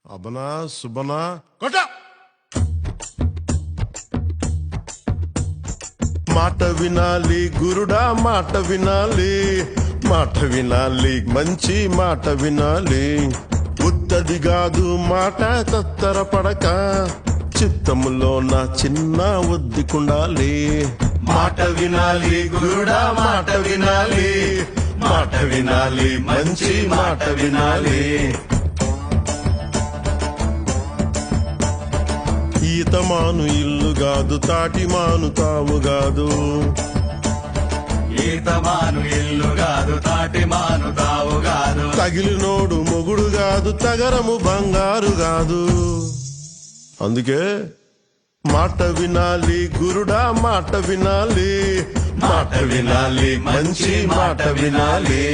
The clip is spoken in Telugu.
అబనా సుబనా కొట్ట మాట వినాలి గురుడా మాట వినాలి మాట వినాలి మంచి మాట వినాలి ఉత్తది కాదు మాట తత్తర పడక చిత్తములో నా చిన్న ఒద్దికుండాలి మాట వినాలి గురుడా మాట వినాలి మాట వినాలి మంచి మాట వినాలి ఈతమాను ఇల్లు కాదు తాటిమాను తావు కాదు ఈతమాను ఇల్లు కాదు తాటిమాను తావు కాదు తగిలినోడు మొగుడు కాదు తగరము బంగారు కాదు అందుకే మాట వినాలి గురుడా మాట వినాలి మాట వినాలి మంచి మాట వినాలి